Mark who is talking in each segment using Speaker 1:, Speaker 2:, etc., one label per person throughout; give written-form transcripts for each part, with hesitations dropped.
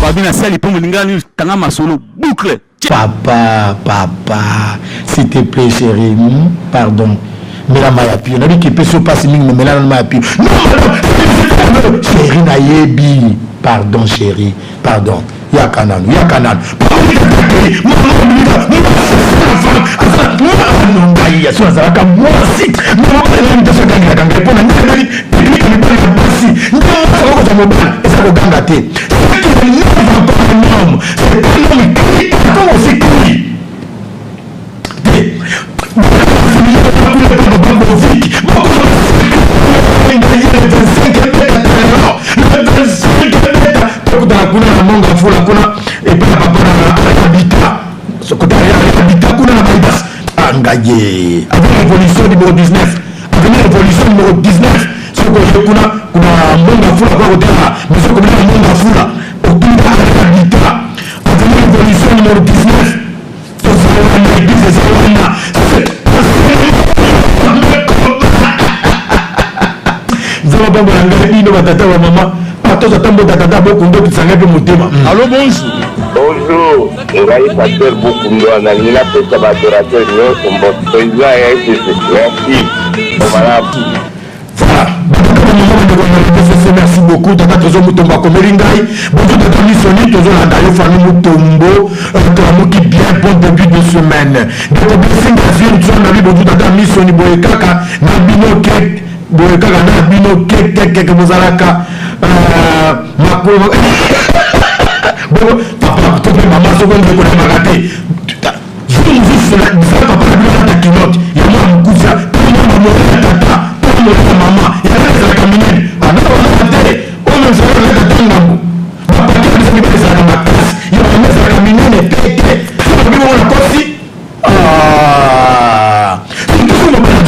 Speaker 1: Babina Sali pour Moulingani, Tangama Solo, boucle.
Speaker 2: Papa, s'il te plaît, chérie, pardon. Mais la mayapi, on a dit qu'il peut se passer, mais là, la mayapi. Non, chérie, naïebi. Pardon, chérie, pardon. Yakanan. Et puis engagé avec l'évolution numéro 19 avec l'évolution numéro 19 ce que je kuna monde afula kwa kutema mais ce que monde afula autour habitat avec l'évolution numéro 19 ce sont l'église maman. Allô,
Speaker 3: bonjour. Bonjour. Et là, il s'appelle beaucoup de gens. Il a fait sa adorateur. Merci. Voilà.
Speaker 2: Merci beaucoup. Tata Tozo Mutomba Komelingai. Bonjour Tata Missoni. Tozo Landayo Fani Mutombo. Tozo bien bon début de semaine. Bonjour Tata Missoni Boekaka. Nabino Kek. Boekaka Nabino Kek Mozalaka. Papa, maman, ce qu'on veut qu'on a raté. Je vous dis, c'est papa, la culotte. Il y a moi, mon cousin, tout le monde m'a tata, tout le monde maman. Il y a la caminette. Ah non, on a raté. On me fait la caminette. Ma papa, il y a ma classe. Il y a la caminette. On a aussi. Ah. C'est tout le monde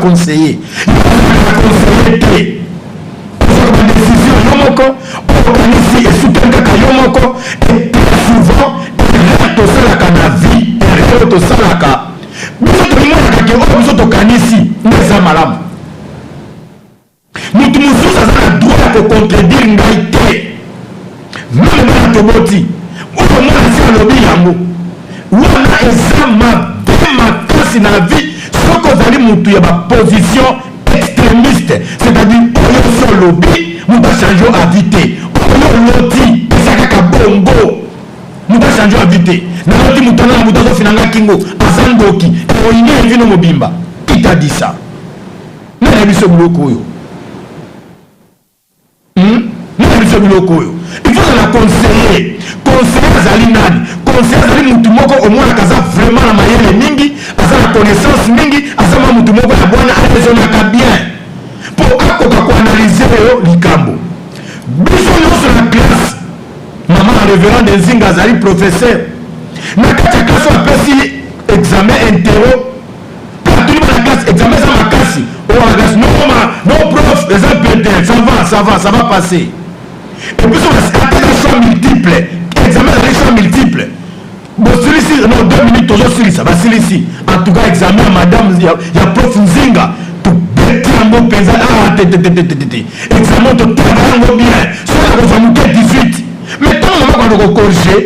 Speaker 2: conseiller. Il y a ma position extrémiste, c'est-à-dire que lobby, nous devons changer d'invité. Loti, c'est un bongo. Nous devons changer d'invité. Nous devons finanga kingo, azangoki, et on y est venu mobimba. Qui t'a dit ça? Nous avons vu ce bloco. Il faut la conseiller. Conseiller Zalinani. Conseiller Zalinani, au moins la casa vraiment la manière mingi, à la connaissance mingi, à sa maman Moutumoko la bonne à la bien. Pour analyser le cambo. Bisous sur la classe. Maman révérend des Zingazali professeur. Nakata classe on appelle si examen interro. Pour tout le monde la classe, examen ça ma classe. non prof, ça va passer. Et puis on a des choix multiples, examen des choix multiples. Bon, celui-ci, non, 2 minutes, toujours ça va celui-ci. En tout cas, examen, madame, il y a prof Nzinga. Examen, tu travailles bien. Soit on va 18. Mais quand on va corriger,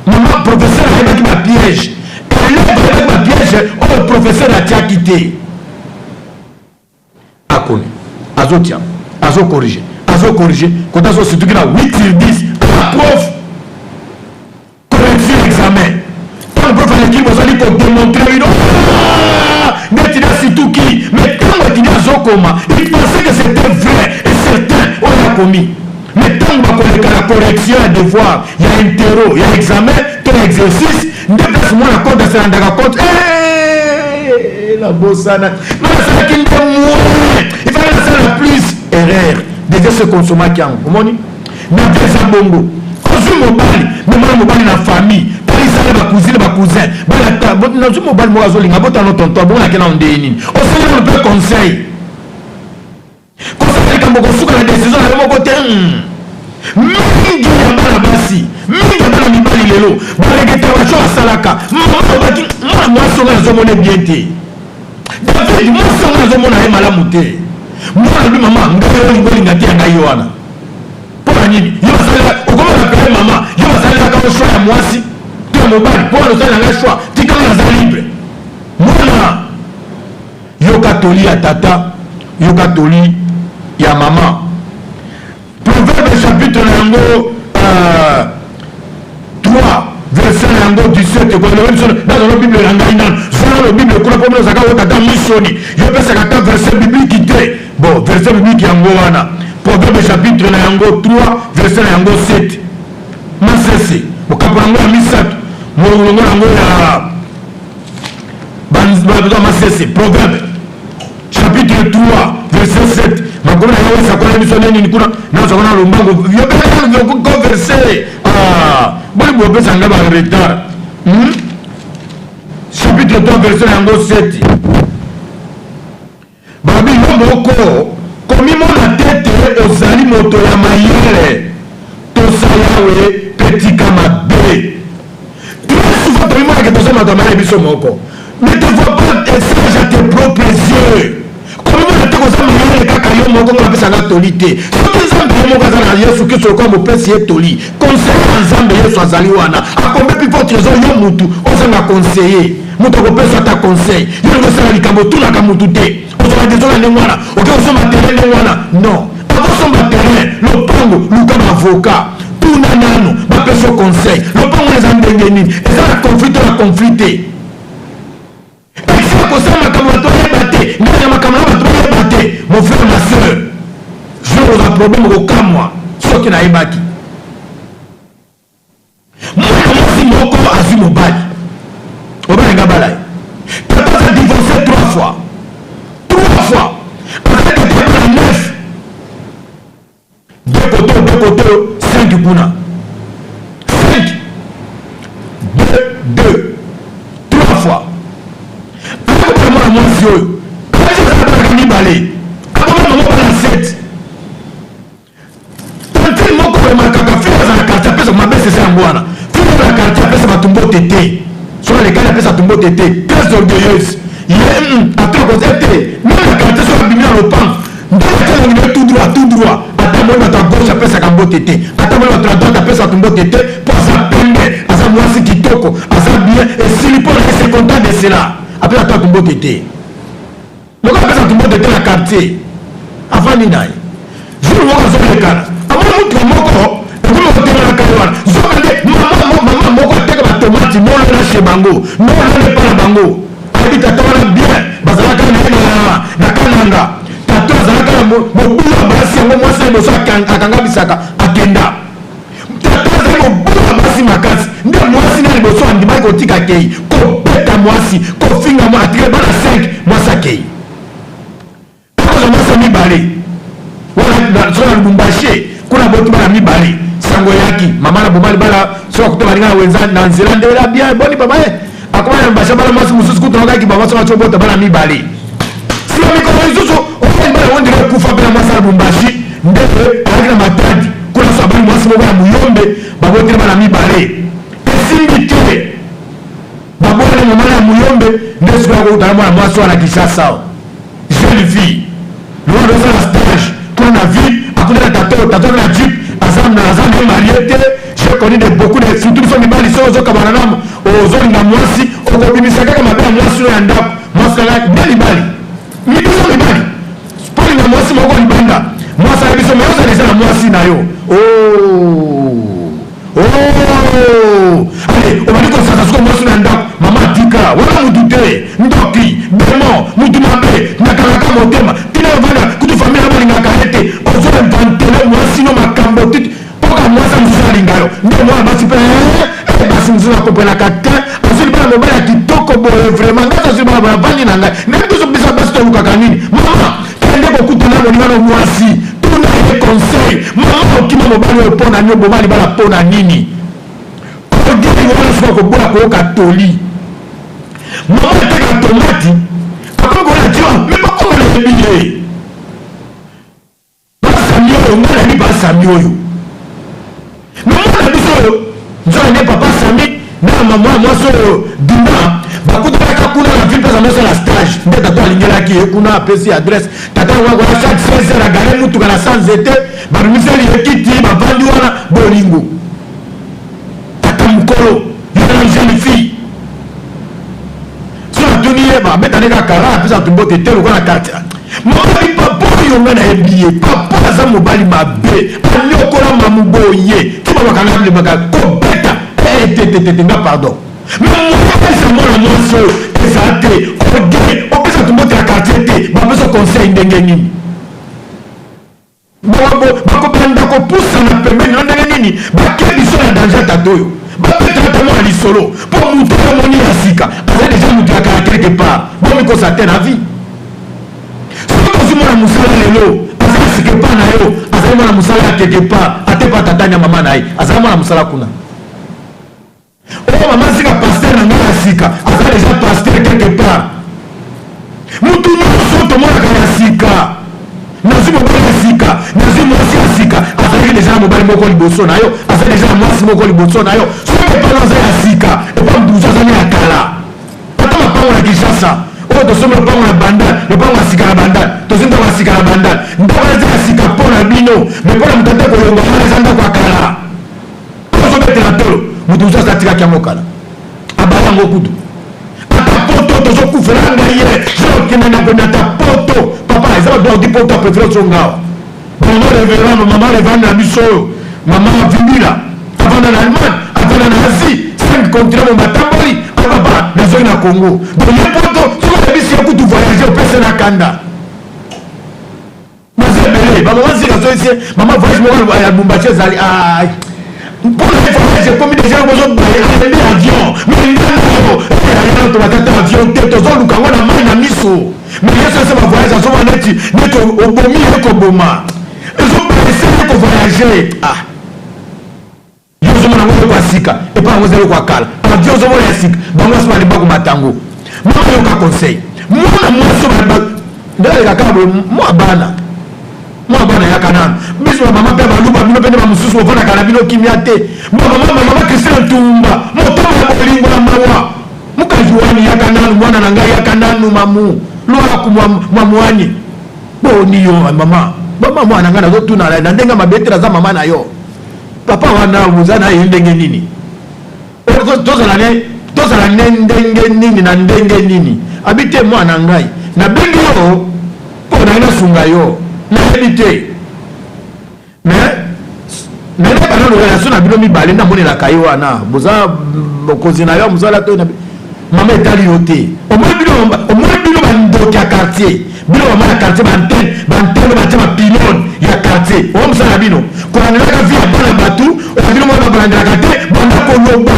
Speaker 2: maman, professeur, il va piège. Et l'autre, il va piège, le professeur a quitté. A connu. Azo tient. Azo corriger. Quand on surtout qu'il a 8 sur 10, la prof, correction examen. Quand le prof a l'équipe, vous allez démontrer une mais tu as surtout qui. Mais quand tu as Zokoma, il pensait que c'était vrai et certain, on l'a commis. Mais quand on va la correction, un devoir, il y a un terreau, il y a un examen, ton exercice, déplace moi la compte, c'est un compte. La bossana. Non, c'est qu'il il fallait faire la plus erreur. Déjà ce consommateur qui a un. Comment dit? Mais déjà bongo. Consomme mobile, mais moi mobile dans la famille. Ma cousine, ma cousin, notre mobile moazoling, abota notre tonton, bon, laquelle on dénine. On sait le peu conseil. Conseil comme beaucoup sur la décision, à mon côté. Mingi ya basi, mingi ya mibali lelo, baleketa wa cho salaka. Moi songa zo mona bien té. David, moi songa zo mona malamu té. Moi lui maman, ngalo ngolinga té ngayo wana. Pour nini? Yo sala, o comment appeler maman? Yo sala ka choix ya mwasi. Mobile pour le faire un choix tu quand on libre moi yo katoli ya tata yo katoli ya maman Proverbe chapitre nango 3 verset nango 17 kwa dans la Bible ngana dans la Bible kuna pomelo zaka wo tata misoni yo pesa kata verset biblique té bon verset biblique yango wana Proverbe chapitre nango 3 verset nango 7 masese okapango ya misatu Proverbe chapitre 3 verset 7 makona yawe sakona misone ni kuna na sakona lumbango yo verset boli bo pesa ngaba retard chapitre 3 verset 7 babi moko komi mona tete ozali moto ya mayele to sayawe petit kamabe. Souvent, tu vois que tu as mais tu ne vois pas ça à tes propres yeux. Comment tu as dit que tu as dit que tu as dit que tu as dit que tu as dit que tu as dit que tu as dit que tu as dit que tu as dit que tu as conseil. Le bon les ambengeni, et ça la conflité. Et c'est pour ça que mon frère, ma soeur, je vous ai problème au cas moi, ce qui n'a pas dit. Moi, si mon corps a vu mon bail, au bas de Gabalay, tu as divorcé 3 fois. 3 fois. Après que tu as 9. 2 côtés, 5 pouna. 2, 3 fois. Après, moi, mon Dieu, quand je vais balai, après, maman, on 7. Quand il m'a encore remarqué que dans la carte, après, ma baisse, c'est un bois. Puis, dans la carte, après, ça va tomber au tété. Sur les cas, après, ça tombe au tété. Très orgueilleuse. Il y a un truc comme ça. Même la carte, sur la bimia, le pan. Tout droit. Attends, moi, à gauche, après, ça tombe au tété. Attends, moi, à droite, après, ça tombe au tété. Pour ça, moi si kitoko asa bien et si il peut rester content de cela après la tombe d'été le gars après sa tombe d'été la quartier avant ni naï je vois ça le cas avant notre moko comme on dit la caravane je maman moko teka ba tomate non là chez bango non là pas la bango habite à toi bien bazala kana na kananga tato bazala kana mo bula basi ngo moi c'est bosa akanga bisaka akenda makasi nde mwasi na liboso andimaki kotika kei kobeta mwasi kofinga mwa atire bana 5 mwasi akei akoza mwasi mibale wana soka lubumbashi kuna botu bana mibale sango yaki mama na bomali bala soka kutoka balinga na wenza na nzela ndela bien boni baba akoma na mbasha bala mwasi mususu kutoka ki baba soka chobota bana mibale si tu vas mikolo lisusu okali bana ondire kufa pena mwasi na Lubumbashi ndeke alaki na matadi kuna sabali mwasi moko ya Muyombe babotele bana mibale esimbi te babona mama ya Muyombe nde sikoyo akokutana mwana mwasi wana Kinshasa jeune fille loin de ça la stage kuna na vie akuna tato na jeep azam marié te j'ai connu beaucoup de surtout so mibali so ozokabana namo ozolinga mwasi okobimisa kaka mabe ya mwasi oyo ya ndako mwasi kaka mibali mibiso mibali polinga mwasi moko libanda mwasi ya biso mayosa deja na mwasi na yo allez obali kosasa soko mwasi na ndako mama tika wana mutu te ndoki demo mutu mabe nakalaka motema tina ovanda kutu famille abolingaka ete ozoinventele mwasi no makambo titi poka mwasi mosusu alinga yo nde mwana basi mpe basi mosusu akopelaka te azoli bana mobali ya kitoko boye vraiment ngai azoli bana bavandi na ngai nayebi tozo bisa basi tolukaka nini mama kende kokutana moninga no mwasi tuna ye conseil mama okima mobali oyo mpo na nini obomali bana mpo na nini odiri mobali soka kobola koyoka toli mama eteka tomati akokola tia me bakokola ebile basami oyo ngai nayebi basami oyo mama na biso oyo nzala nde papa sami na mama mwasi oyo dina bakutanaka kuna na ville mpesa mosala stage nde tata alingelaki ye kuna apesi adresse tata wakola chaque 16 heures agare mutuka na sans ete babimiseli ye kiti bavandi wana bolingo tata mokolo yana jeune fille so natuni ye babetane kaka kara apesa tumbote te lokola na quartier mobali papa oyo nga nayebi ye papa aza mobali mabe anyokola mamu boye ti babakanga bilemaka kobeta tete nga pardon mais moapesa mwana mwasi oyo eza te ode opesa tumbote ya quartier te bapesa conseil ndenge nini bakobanda kopusana pembeni na ndenge nini bake biso na danger tata oyo babetaka tamo ya lisolo mpo mutu omoni ya sika aza deja mutu ya kala quelque part bomikosa te na vie soki ozwi mwana mosala lelo azali sike pa na yo azali mwana mosala ya quelque part ate pa tatani ya mama na ye azali mwana mosala kuna oyo mama sika paster na ngai ya sika azali deja paster quelque part mutu nyonso tomonaka ya sika nazwi mobali ya sika nazwi mwasi ya sika azalaki deja na mobali moko liboso na yo azali deja na mwasi moko liboso na yo soki epana aza ya sika epa mduzu azali ya kala ata mapango na Kinshasa oyo tosomi lopango na bandal lopango ya sika na bandal tozwi ndako ya sika na bandal ndako eza ya sika mpo na bino me mpo na moto ate kolonga wana eza ndako ya kala ozobetela tolo moto mosusu aza atikaki yango kala abala yango kutu ata poto tozokufela ngai ye zokende na konata poto papa eza badordi poto apréféré ozongawa mama reverand mama revande na biso oyo mama vimila avanda na allemagne avanda na asie 5 continent mo batamboli apapa nazoki na congo donc ye poto soki oyebisi ye kutu voyage opese na kanda naza ebele bamama nsika zoyisi mama voyage moko ya Lubumbashi ezali mpona voyage ekomi deja bozobale alembi avion mininganayo ayana tobatata avion te tozoluka ngo na mai na miso mais yesu ese bavoyage azoma neti obomi ye koboma ezobalese ye kovoyage yo ozomona ngo eloko ya sika epa yango eza eloko ya kala avion ozomona ya sika bango nyonso balemba komata yango mwana yoka conseil mwana mwasi ndaleka kaka mwa bana yaka nano biso bamama mpe baluba bino mpe nde bamosusu bovandaka na bino kimia te mama Christine Tumba motama ya bolingo na mawa mokazi wani yaka nano mwana na ngai yaka nano mamu lwaku mwamwani boni yo mama mwana ngai nazotuna na ndenge mabetela aza mama na yo papa wana oza na ye ndenge nini tozala ne ndenge nini na ndenge nini abi te mwana ngai nabengi yo mpo na ye nasunga yo nayebi te mais bana relation na bino mibale namonelaka ye wana boza bokonzi na yo mosala to mama etali yo te omoi bino bandoki ya quartier bino mama ya quartier bantene batia bapilone ya quartier oyo mosala na bino kolandelaka vi ya bana batu oya bino mwana balandelaka te banda koloba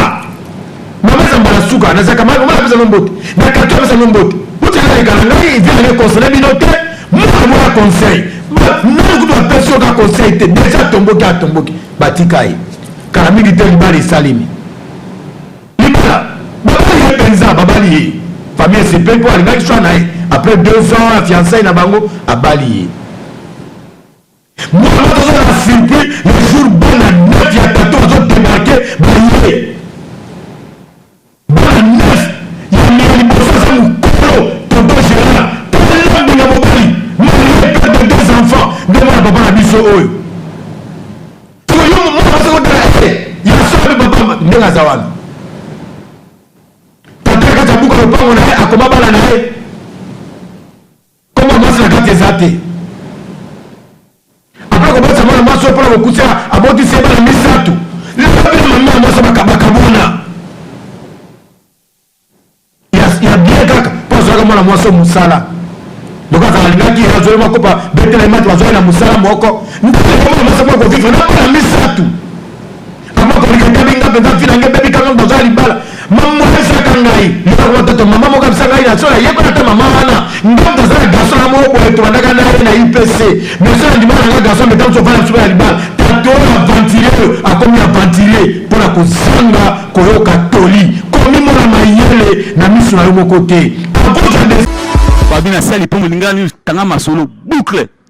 Speaker 2: mama eza mbala suka nazaka mama apesa no mbote na quartier apesa no mbote otiakaekala ngai vi ange konsele bino te mwana conseil nani kutu bapesi oka conseil te deja atomboki batika ye kala mingi te libala esalemi libala babali ye mpenza babali ye famille esepe mpo alingaki swa na ye après 2 ans la fiançailles na bango abali moi la surpris le jour bana 9 ya tato zo débarquer baye bana 9 ya mili bossa za mukolo tonton Gérard tala binga mobali moi père de 2 enfants de moi papa na biso oyo to yo mo ba so dara ya so be papa ndenga zawana tata ka buka lopango na akoma bala na ye comment moi la carte zate après comment ça moi so pour le kutia aboti se bala misatu le papa maman moi ça bakabona ya bien kaka parce que moi moi so musala donc ça alingaki razo ma kopa betela mat bazo na musala moko nous comment moi ça pour vivre na bala misatu ama ko ngaka binga benza fina ngebe bikanga bazo alibala maman ça kangai le ko to maman mo kabisa ngai na so la yeba ta maman wana ngamba za garçon na mo ko to ndaka na IPC mais ça ndi mara garçon mais tant so fala sur alibala tato la ventiler a comme ya ventiler pour la kozanga koyo katoli komi mo na mayele na miso na yo côté
Speaker 1: babina sali po mulingani tanga masolo boucle